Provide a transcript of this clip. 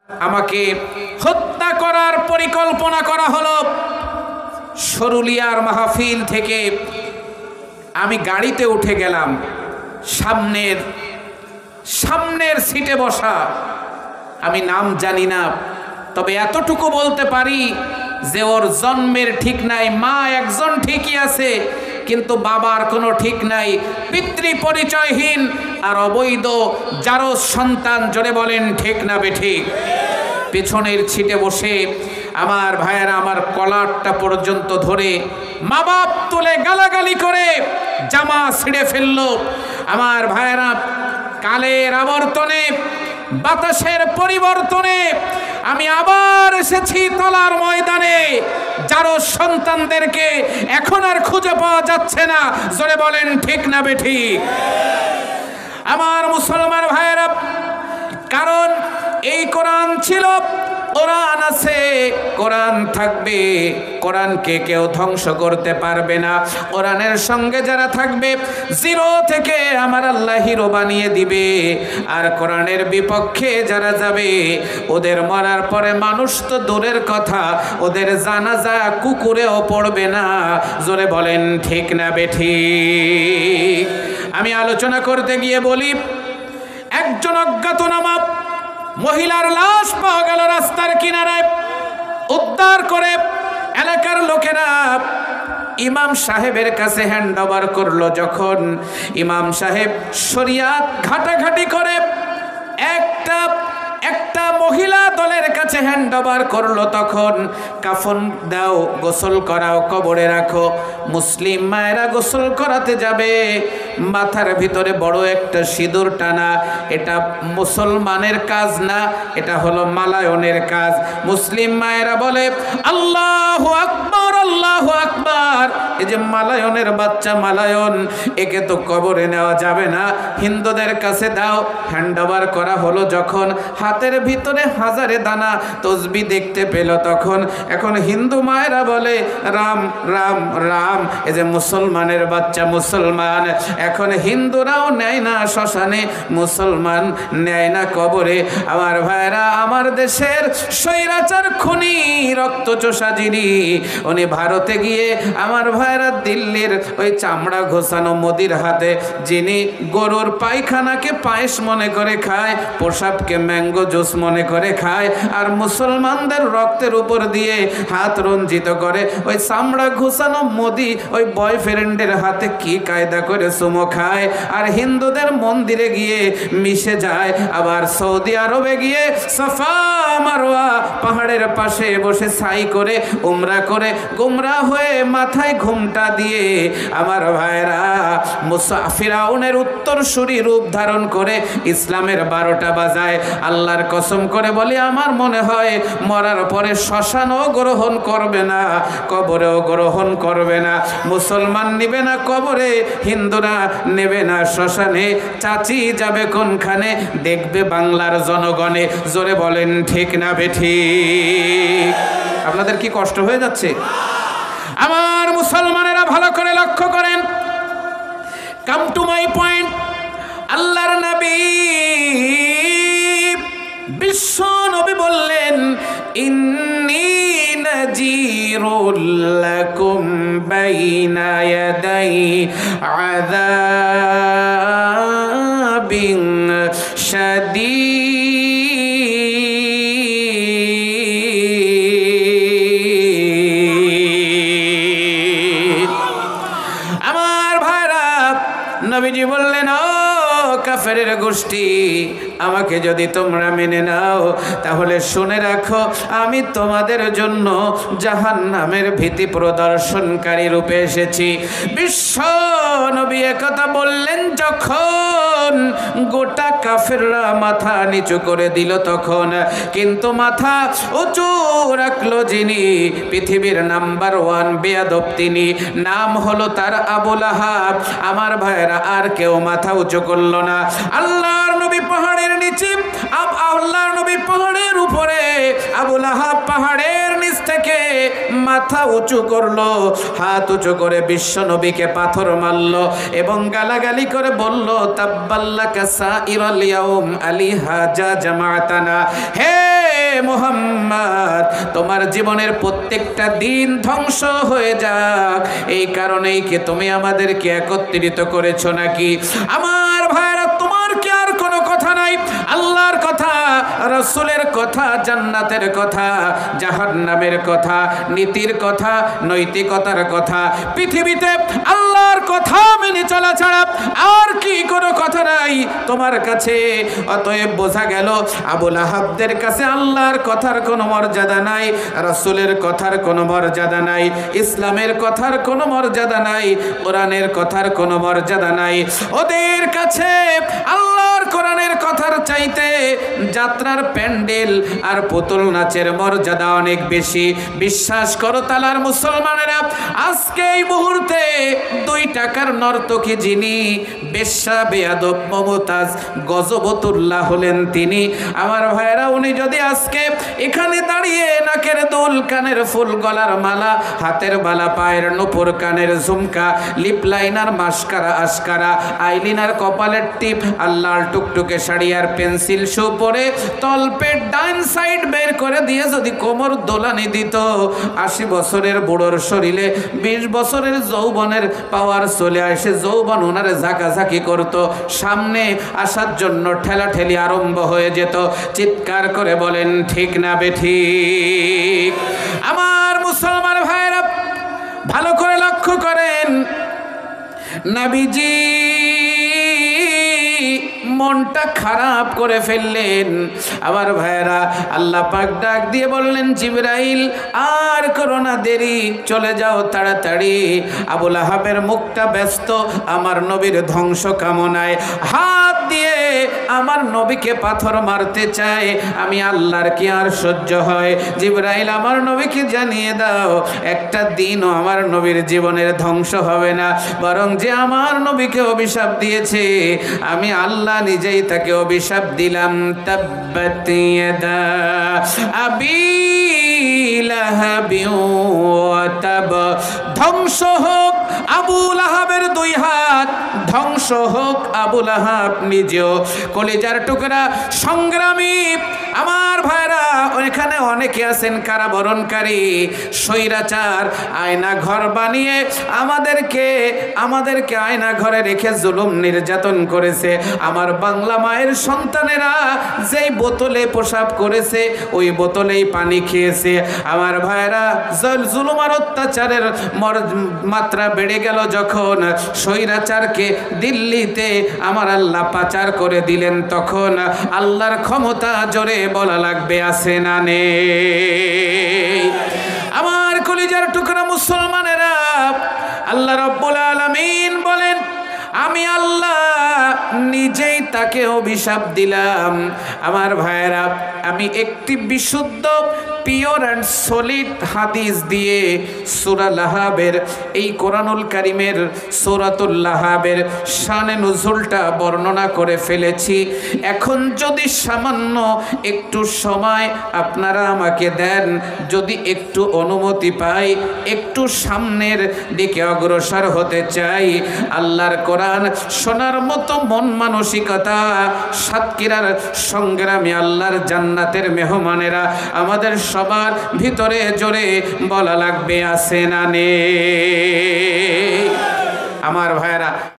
আমাকে হত্যা করার পরিকল্পনা করা হলো। সরুলিয়ার মাহফিল থেকে আমি গাড়িতে উঠে গেলাম, সামনের সিটে বসা। আমি নাম জানি না, তবে এতটুকু বলতে পারি যে ওর জন্মের ঠিক নাই, মা একজন ঠিকই আছে কিন্তু বাবার কোনো ঠিক নাই, পিতৃ পরিচয়হীন আর অবৈধ যারও সন্তান। জোরে বলেন ঠিক না বেঠিক? পেছনের সিটে বসে আমার ভাইয়েরা আমার কলারটা পর্যন্ত ধরে মা বাপ তুলে গালাগালি করে জামা ছিঁড়ে ফেললো। আমার ভাইয়েরা কালের আবর্তনে, বাতাসের পরিবর্তনে আমি আবার এসেছি তলার ময়দানে। যারও সন্তানদেরকে এখন আর খুঁজে পাওয়া যাচ্ছে না। জোরে বলেন ঠিক না বেঠিক? আমার মুসলমান ভাইয়েরা, কারণ এই কোরআন ছিল, কোরআন আছে, কোরআন থাকবে, কোরআনকে কেউ ধ্বংস করতে পারবে না। কোরআনের সঙ্গে যারা থাকবে জিরো থেকে আমার আল্লাহ হিরো বানিয়ে দিবে। আর কোরআনের বিপক্ষে যারা যাবে ওদের মরার পরে মানুষ তো দূরের কথা, ওদের জানাজা কুকুরেও পড়বে না। জোরে বলেন ঠিক না বেঠিক? আমি আলোচনা করতে গিয়ে বলি, একজন অজ্ঞাতনামা মহিলার লাশ পাওয়া গেল রাস্তার কিনারায়। উদ্ধার করে এলাকার লোকেরা ইমাম সাহেবের কাছে হ্যান্ড ওভার করলো। যখন ইমাম সাহেব শরিয়াত ঘাটাঘাটি করে একটা মহিলা দলের কাছে হ্যান্ড ওভার করলো, তখন কাফন দাও, গোসল করাও, কবরে রাখো। মুসলিম মায়েরা গোসল করাতে যাবে, মাথার ভিতরে বড় একটা সিঁদুর টানা। এটা মুসলমানের কাজ না, এটা হলো মালায়নের কাজ। মুসলিম মায়েরা বলে আল্লাহু আকবার, আল্লাহু আকবার। এই যে মালায়নের বাচ্চা, মালায়ন, একে তো কবরে নেওয়া যাবে না, হিন্দুদের কাছে দাও। হ্যান্ড ওভার করা হলো। যখন হাতের ভিতরে হাজারে দানা তসবি দেখতে পেল, তখন এখন হিন্দু মায়েরা বলে রাম রাম রাম। এই যে মুসলমানের বাচ্চা, মুসলমান। এখন হিন্দুরাও নেয় না শ্মশানে, মুসলমান নেয় না কবরে। আমার ভাইরা, আমার দেশের স্বৈরাচার খুনি রক্তচোষা যিনি, উনি ভারতে গিয়ে আমার ভাইরা দিল্লির ওই চামড়া ঘোষানো মোদির হাতে, যিনি গরুর পায়খানাকে পায়েস মনে করে খায়, প্রসাবকে ম্যাঙ্গো জুস মনে করে খায়, আর মুসলমানদের রক্তের উপর দিয়ে হাত রঞ্জিত করে, ওই চামড়া ঘোষানো মোদি ওই বয়ফ্রেন্ডের হাতে কি কায়দা করে চুমো খায়, আর হিন্দুদের মন্দিরে গিয়ে মিশে যায়। আবার সৌদি আরবে গিয়ে সাফা মারওয়া পাহাড়ের পাশে বসে ছাই করে উমরা করে গুমরা হয়ে মাথায় ঘুমটা দিয়ে আমার ভাইরা ফিরাউনের উত্তরসূরি রূপ ধারণ করে ইসলামের 12টা বাজায়। আল্লাহর কসম করে বলি, আমার মনে হয় মরার পরে শ্মশানও গ্রহণ করবে না, কবরেও গ্রহণ করবে না। মুসলমান নিবে না কবরে, হিন্দুরা নেবে না শ্মশানে। চাচি যাবে কোনখানে? দেখবে বাংলার জনগণে। জোরে বলেন ঠিক না বেঠিক? আপনাদের কি কষ্ট হয়ে যাচ্ছে? আমার মুসলমানেরা ভালো করে লক্ষ্য করেন। Come to my point. আল্লাহর নবী, বিশ্ব নবী বললেন, ইন্নী নাযীরুল লাকুম বাইনা ইয়াদাই আযাবিন শাদীদ। আমার ভাইরা, নবীজি বললেন, ও কাফেরের গোষ্ঠী, আমাকে যদি তোমরা মেনে নাও তাহলে শুনে রাখো, আমি তোমাদের জন্য জাহান্নামের ভীতি প্রদর্শনকারী রূপে এসেছি। বিশ্ব নবী একথা বললেন যখন গোটা কাফেররা মাথা নিচু করে দিল তখন, কিন্তু মাথা উঁচু রাখলো যিনি, পৃথিবীর নাম্বার 1 বেয়াদব তিনি, নাম হলো তার আবু লাহাব। আমার ভাইয়েরা, আর কেউ মাথা উঁচু করলো না। আল্লাহর নবী পাহাড়ের নিচে, আল্লাহর নবী পাহাড়ের উপরে, আবু লাহাব পাহাড়ের নিচ থেকে মাথা উঁচু করলো, হাত উঁচু করে বিশ্ব নবীকে পাথর মারলো এবং গালাগালি করে বলল, তাব্বাল্লাকা সাইরাল ইয়াউম আলিহা জামাতানা। হে মুহাম্মদ তোমার জীবনের প্রত্যেকটা দিন ধ্বংস হয়ে যাক, এই কারণেই কি তুমি আমাদেরকে একত্রিত করেছো নাকি? আমার ভাইরা, তোমার কি আর কোনো কথা নাই? আল্লাহর কথা, রাসূলের কথা, জান্নাতের কথা, জাহান্নামের কথা, নীতির কথা, নৈতিকতার কথা, পৃথিবীতে আল্লাহর কথা মেনে চলা ছাড়া আর কি কোনো কথা নাই তোমার কাছে? অতএব বোঝা গেল আবুল আহাবদের কাছে আল্লাহর কথার কোনো মর্যাদা নাই, রাসূলের কথার কোনো মর্যাদা নাই, ইসলামের কথার কোনো মর্যাদা নাই, কোরআনের কথার কোনো মর্যাদা নাই। ওদের কাছে আল্লাহর কোরআনের কথার চাইতে যাত্রার প্যান্ডেল আর পুতুল নাচের মর্যাদা অনেক বেশি। বিশ্বাস করো তালার মুসলমানেরা, আজকে এই মুহূর্তে 2 টাকার নর্তকী যিনি বেশ্যা বেয়াদব মমতাজ গজবতুল্লাহ হলেন তিনি। আমার ভাইয়েরা, উনি যদি আজকে এখানে দাঁড়িয়ে নাকের দুল, কানের ফুল, গলার মালা, হাতের বালা, পায়ের নুপুর, কানের ঝুমকা, লিপ লাইনার, মাস্কারা, আস্কারা, আইলিনার, কপালের টিপ, আল্লাহর টুকটুকে শাড়ি আর পেন্সিল শু পরে তলপেট ডাইন সাইড বের করে দিয়ে যদি কোমর দোলানি দিত, 80 বছরের বুড়োর শরীরে 20 বছরের যৌবনের পাওয়ার চলে আসে, যৌবন ওনারে ঝাঁকাঝাঁকি করত, সামনে আসার জন্য ঠেলাঠেলি আরম্ভ হয়ে যেত। চিৎকার করে বলেন ঠিক না বেঠিক? আমার মুসলমান ভাইরা, ভালো করে লক্ষ্য করেন, নবীজি মনটা খারাপ করে ফেললেন। আমার ভাইরা, আল্লাহ পাক ডাক দিয়ে বললেন, জিবরাইল আর করো না দেরি, চলে যাও তাড়াতাড়ি। আবুল আহাবের মুখটা ব্যস্ত আমার নবীর ধ্বংস কামনায়, হাত দিয়ে আমার নবীকে পাথর মারতে চায়। আমি আল্লাহর কি আর সহ্য হয়? জিবরাইল আমার নবীকে জানিয়ে দাও, একটা দিনও আমার নবীর জীবনের ধ্বংস হবে না, বরং যে আমার নবীকে অভিশাপ দিয়েছে আমি আল্লাহ নিজেই তাকে অভিশাপ দিলাম। তাব্বাত ইয়াদা আবি লাহাবি ওয়া তাব, ধ্বংস হোক আবুল আহাবের 2 হাত, ধ্বংস হোক আবুল আহাব নিজেও। কলিজার টুকরা সংগ্রামী আমার ভাইরা, ওইখানে অনেকে আছেন কারাবরণকারী, স্বৈরাচার, আয়না ঘর বানিয়ে আমাদেরকে আয়না ঘরে রেখে জুলুম নির্যাতন করেছে। আমার বাংলা মায়ের সন্তানেরা যেই বোতলে প্রসাব করেছে ওই বোতলেই পানি খেয়েছে। আমার ভাইরা, জুলুম আর অত্যাচারের মাত্রা বেড়ে গেল যখন, স্বৈরাচারকে দিল্লিতে আমার আল্লাহ পাচার করে দিলেন, তখন আল্লাহর ক্ষমতা জোরে বলা লাগবে আছে না নেই? আমার কলিজার টুকরা মুসলমানেরা, আল্লাহ রাব্বুল আলামিন বলেন, আমি আল্লাহ নিজেই তাকে অভিশাপ দিলাম। আমার ভাইয়েরা, আমি একটি বিশুদ্ধ পিওর অ্যান্ড সলিড হাদিস দিয়ে সূরা লাহাবের, এই কোরআনুল কারীমের সূরাতুল লাহাবের শানে নুজুলটা বর্ণনা করে ফেলেছি। এখন যদি সামান্য একটু সময় আপনারা আমাকে দেন, যদি একটু অনুমতি পাই, একটু সামনের দিকে অগ্রসর হতে চাই, আল্লাহর কোরআন শোনার মতো মন মানসিকতা সাতক্ষীরার সংগ্রামী আল্লাহর জান্নাতের মেহমানেরা আমাদের সবার ভিতরে জোরে বলা লাগবে আছে না নেই? আমার ভাইরা,